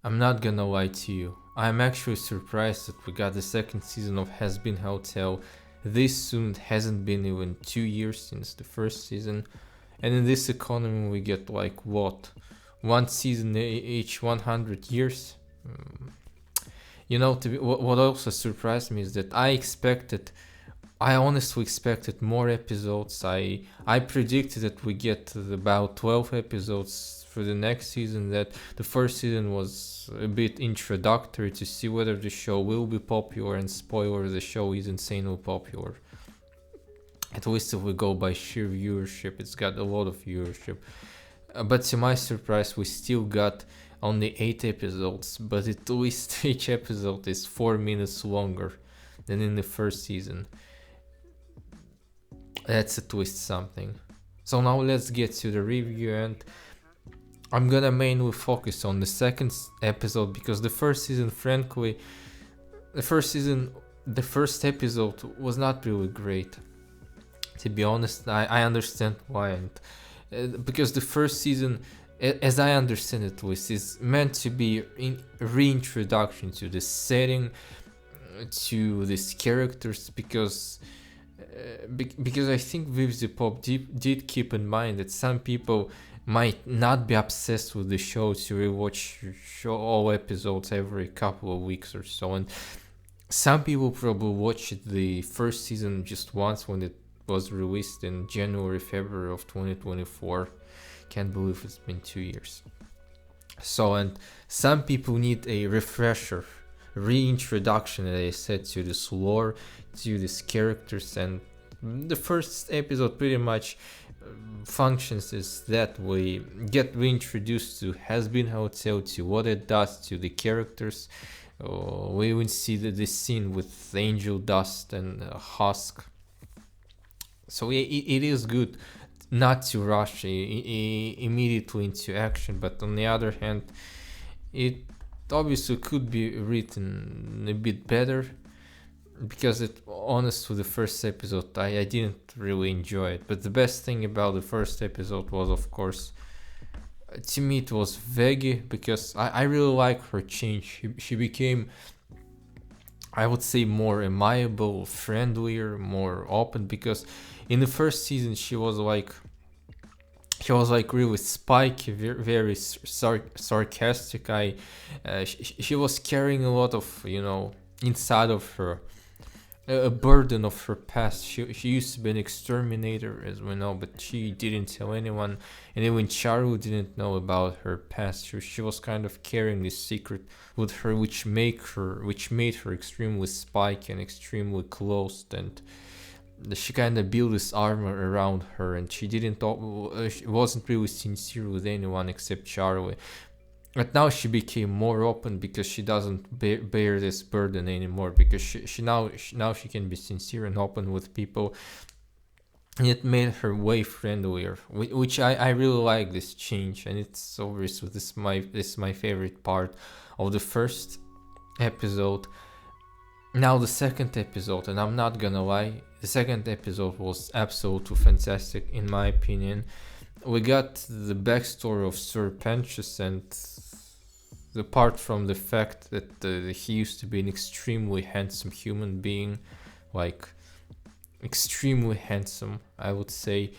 I'm not gonna lie to you. I'm actually surprised that we got the second season of Hazbin Hotel this soon. It hasn't been even 2 years since the first season. And in this economy, we get like what? One season each 100 years? What also surprised me is that I honestly expected more episodes. I predicted that we get about 12 episodes for the next season. That the first season was a bit introductory to see whether the show will be popular, and spoiler, the show is insanely popular. At least if we go by sheer viewership, it's got a lot of viewership. But to my surprise, we still got only 8 episodes, but at least each episode is 4 minutes longer than in the first season. That's at least something. So now let's get to the review, and I'm gonna mainly focus on the second episode because the first season, frankly, the first episode was not really great. To be honest, I understand why, and because the first season, as I understand it, is meant to be in reintroduction to the setting, to these characters, because I think Viv the Pop did keep in mind that some people might not be obsessed with the show to rewatch all episodes every couple of weeks or so, and some people probably watched the first season just once when it was released in January, February of 2024. Can't believe it's been 2 years. So, and some people need a refresher, reintroduction, as I said, to this lore, to these characters, and the first episode pretty much functions is that we get reintroduced to Hazbin Hotel, to what it does to the characters. We even see this scene with Angel Dust and Husk. So it is good not to rush immediately into action, but on the other hand, it obviously could be written a bit better, because it honestly, the first episode I didn't really enjoy it. But the best thing about the first episode was, of course, to me it was Veggie, because I really like her change. She became, I would say, more amiable, friendlier, more open, because in the first season she was like really spiky, very sarcastic. She was carrying a lot of, inside of her, a burden of her past. She used to be an exterminator, as we know, but she didn't tell anyone, and even Charu didn't know about her past. She was kind of carrying this secret with her, which made her extremely spiky and extremely closed, and she kind of built this armor around her, and she wasn't really sincere with anyone except Charlie. But now she became more open because she doesn't bear this burden anymore, because now she can be sincere and open with people, and it made her way friendlier, which I really like this change. And it's obviously this is my favorite part of the first episode. Now the second episode, and I'm not gonna lie, the second episode was absolutely fantastic in my opinion. We got the backstory of Sir Pentious, and apart from the fact that he used to be an extremely handsome human being, like extremely handsome, I would say,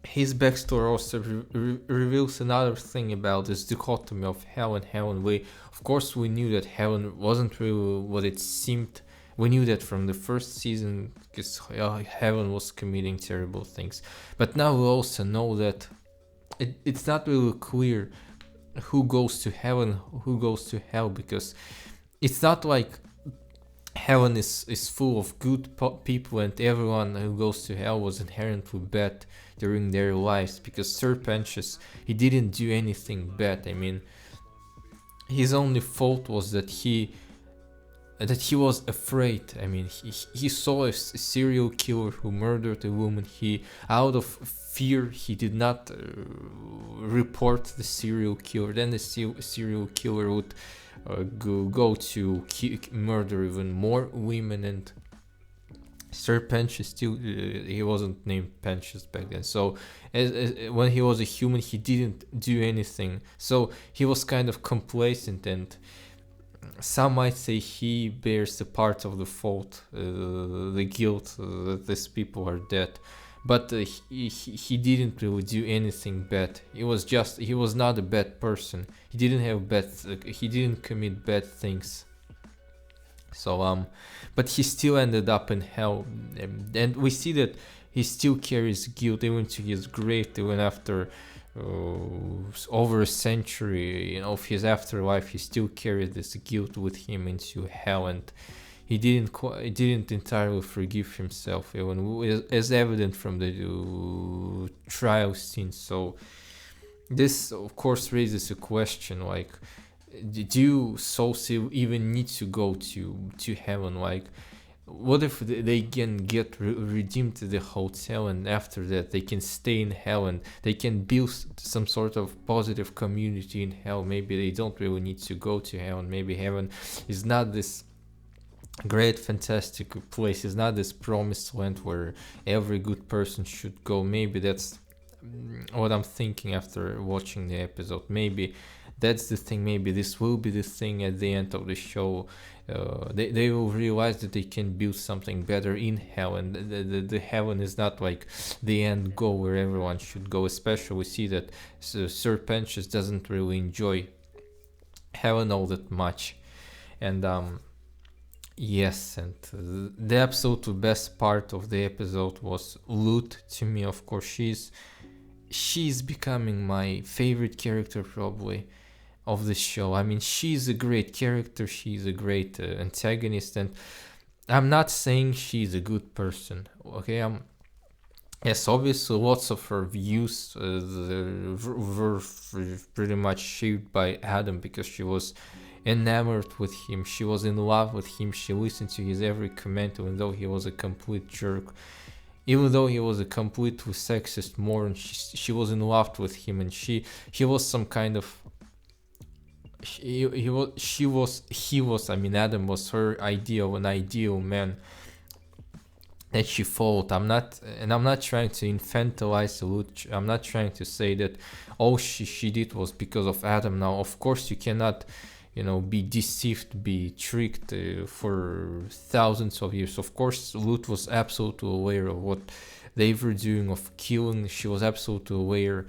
his backstory also reveals another thing about this dichotomy of hell and heaven. Of course, we knew that heaven wasn't really what it seemed. We knew that from the first season, because heaven was committing terrible things. But now we also know that it's not really clear who goes to heaven, who goes to hell, because it's not like heaven is full of good people and everyone who goes to hell was inherently bad during their lives, because Sir Pentious, he didn't do anything bad. I mean, his only fault was that he was afraid. I mean, he saw a serial killer who murdered a woman. He, out of fear, he did not report the serial killer. Then the serial killer would go to murder even more women, and Sir Pentious still, he wasn't named Pentious back then. So when he was a human, he didn't do anything. So he was kind of complacent, and some might say he bears the part of the fault, the guilt that these people are dead. But he didn't really do anything bad. He was not a bad person. He didn't have he didn't commit bad things. So but he still ended up in hell, and we see that he still carries guilt even to his grave, even after over a century of his afterlife. He still carried this guilt with him into hell, and he didn't entirely forgive himself, even as evident from the trial scene. So this of course raises a question, like, do souls even need to go to heaven? Like, what if they can get redeemed to the hotel, and after that they can stay in hell and they can build some sort of positive community in hell? Maybe they don't really need to go to heaven. Maybe heaven is not this great fantastic place, is not this promised land where every good person should go. Maybe that's what I'm thinking after watching the episode. Maybe that's the thing. Maybe this will be the thing at the end of the show. They will realize that they can build something better in hell, and the heaven is not like the end goal where everyone should go. Especially we see that Sir Pentious doesn't really enjoy heaven all that much. And yes, and the absolute best part of the episode was Lute to me. Of course, she's becoming my favorite character probably of the show. I mean, she's a great character, she's a great antagonist, and I'm not saying she's a good person, okay? Yes, obviously lots of her views were pretty much shaped by Adam, because she was enamored with him, she was in love with him, she listened to his every command, even though he was a complete jerk, even though he was a completely sexist moron. She was in love with him, and he was some kind of I mean, Adam was her idea of an ideal man that she followed. I'm not trying to infantilize Lute. I'm not trying to say that all she did was because of Adam. Now, of course, you cannot, be deceived, be tricked for thousands of years. Of course, Lute was absolutely aware of what they were doing, of killing. She was absolutely aware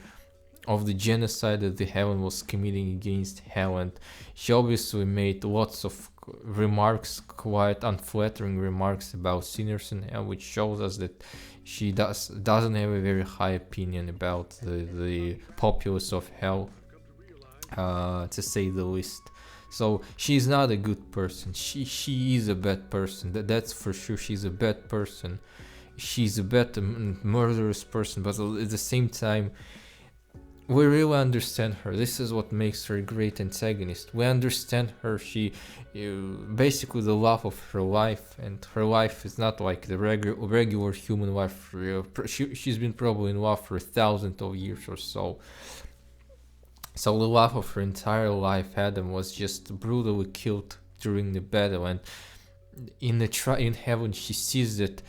of the genocide that the heaven was committing against hell, and she obviously made lots of remarks, quite unflattering remarks about sinners in hell, which shows us that she doesn't have a very high opinion about the populace of hell, to say the least. So she's not a good person. She is a bad person. That's for sure. She's a bad person. She's a bad murderous person, but at the same time, we really understand her. This is what makes her a great antagonist. We understand her. She basically the love of her life, and her life is not like the regular human life. She's been probably in love for 1,000 of years or so. So the love of her entire life, Adam, was just brutally killed during the battle, and in heaven she sees that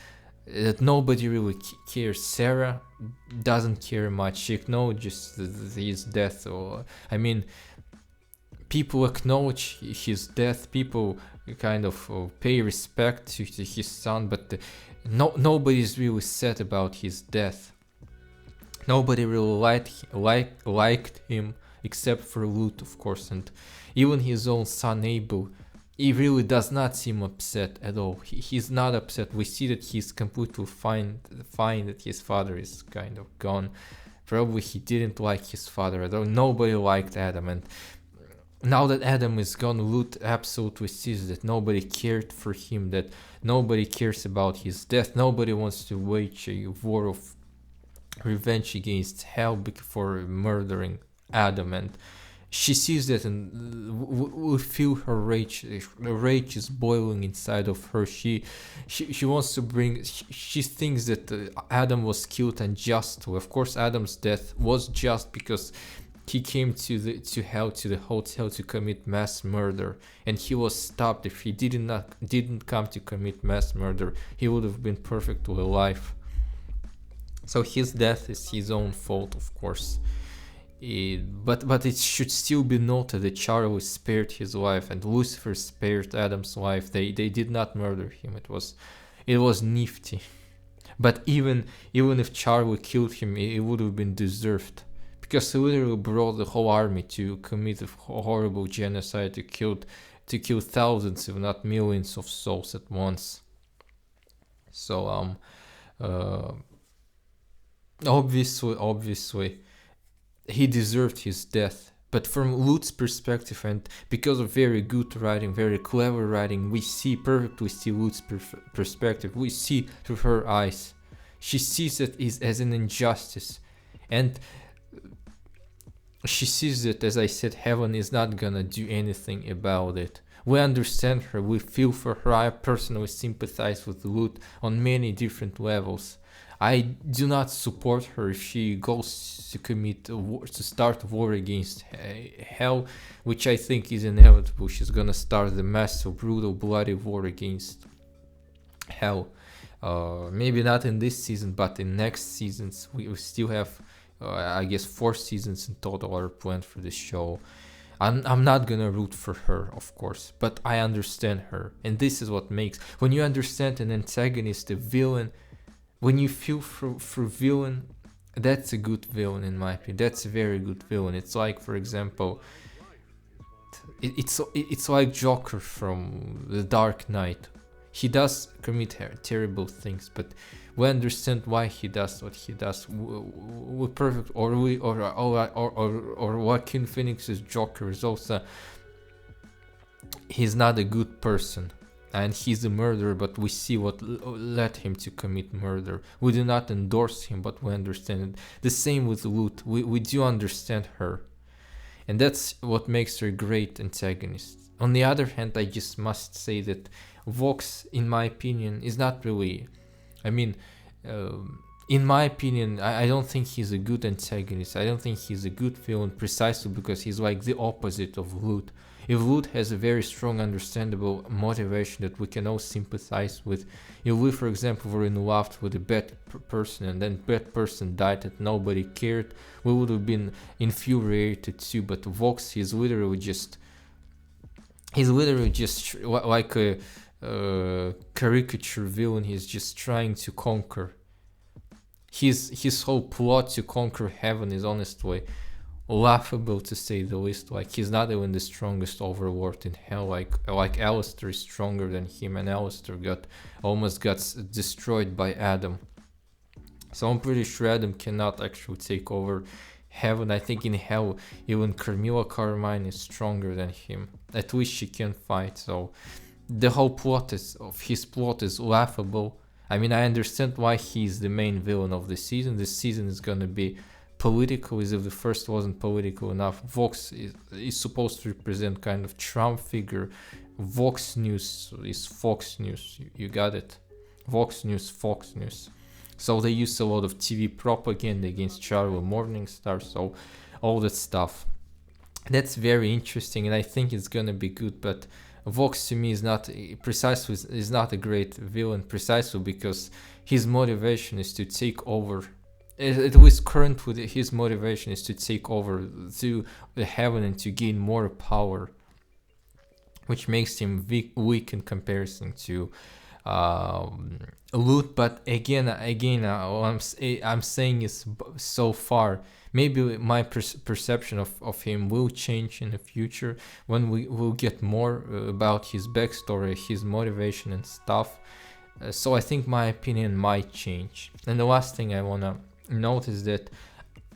nobody really cares. Sarah doesn't care much. She acknowledges his death. People acknowledge his death. People kind of pay respect to his son, but nobody's really sad about his death. Nobody really liked him except for Lute, of course, and even his own son Abel. He really does not seem upset at all. He's not upset. We see that he's completely fine that his father is kind of gone. Probably he didn't like his father at all. Nobody liked Adam, and now that Adam is gone, Lute absolutely sees that nobody cared for him, that nobody cares about his death. Nobody wants to wage a war of revenge against hell for murdering Adam, and she sees that, and we feel her rage. The rage is boiling inside of her. She wants to bring. She thinks that Adam was killed unjustly. Of course, Adam's death was just because He came to hell, to the hotel, to commit mass murder, and he was stopped. If he didn't come to commit mass murder, he would have been perfectly alive. So his death is his own fault, of course. But it should still be noted that Charlie spared his life and Lucifer spared Adam's life. They did not murder him. It was nifty. But even if Charlie killed him, it would have been deserved, because he literally brought the whole army to commit a horrible genocide, to kill thousands, if not millions, of souls at once. So obviously, he deserved his death. But from Lut's perspective, and because of very good writing, very clever writing, we perfectly see Lut's perspective. We see through her eyes. She sees it as an injustice. And she sees that, as I said, heaven is not gonna do anything about it. We understand her, we feel for her. I personally sympathize with Lut on many different levels. I do not support her if she goes to commit a war, to start a war against hell, which I think is inevitable. She's gonna start the massive, brutal, bloody war against hell. Maybe not in this season, but in next seasons. We still have, I guess, 4 seasons in total are planned for this show. I'm not gonna root for her, of course, but I understand her, and this is what makes, when you understand an antagonist, a villain, when you feel for villain, that's a good villain in my opinion. That's a very good villain. It's like, for example, it's like Joker from The Dark Knight. He does commit terrible things, but we understand why he does what he does. We're perfect, or Joaquin Phoenix's Joker is also, he's not a good person, and he's a murderer, but we see what led him to commit murder. We do not endorse him, but we understand it. The same with Lut. We do understand her, and that's what makes her a great antagonist. On the other hand, I just must say that Vox, in my opinion, is not really, I mean, in my opinion, I don't think he's a good antagonist. I don't think he's a good villain, precisely because he's like the opposite of Lut. If Lut has a very strong, understandable motivation that we can all sympathize with, if we, for example, were in love with a bad person and then bad person died and nobody cared, we would have been infuriated too. But Vox, he's literally just like a caricature villain. He's just trying to conquer. His whole plot to conquer heaven is honestly laughable, to say the least. Like, he's not even the strongest overlord in hell. Like Alistair is stronger than him, and Alistair almost got destroyed by Adam. So I'm pretty sure Adam cannot actually take over heaven. I think in hell even Carmilla Carmine is stronger than him. At least she can fight. So the whole plot of his plot is laughable. I mean, I understand why he's the main villain of the season. This season is gonna be political, as if the first wasn't political enough. Vox is supposed to represent kind of Trump figure. Vox News is Fox News. You got it. Vox News, Fox News. So they use a lot of TV propaganda against Charlie Morningstar, so all that stuff. That's very interesting, and I think it's gonna be good. But Vox to me is not a great villain, precisely because his motivation is to take over. At least current with his motivation is to take over to the heaven and to gain more power, which makes him weak in comparison to Lut. But again, I'm saying is so far. Maybe my perception of him will change in the future when we will get more about his backstory, his motivation and stuff. So I think my opinion might change. And the last thing I wanna notice that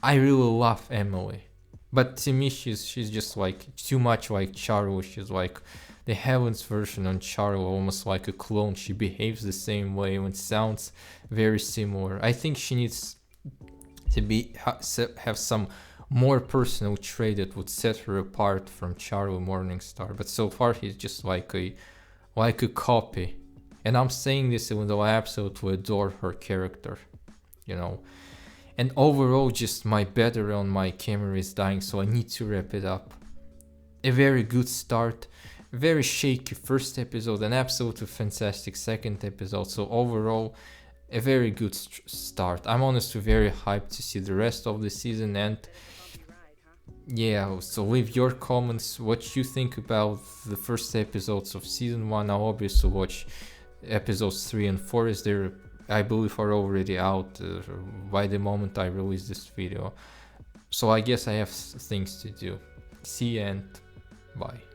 I really love Emily, but to me she's just like too much like Charlie. She's like the heavens version on Charlie, almost like a clone. She behaves the same way and sounds very similar. I think she needs to have some more personal trait that would set her apart from Charlie Morningstar, but so far he's just like a copy. And I'm saying this even though I absolutely adore her character, you know. And overall, just my battery on my camera is dying, so I need to wrap it up. A very good start, very shaky first episode, an absolutely fantastic second episode. So overall, a very good start. I'm honestly very hyped to see the rest of the season. And yeah, so leave your comments what you think about the first episodes of season 1. I'll obviously watch episodes 3 and 4 as they're, I believe, are already out by the moment I release this video. So I guess I have things to do. See you and bye.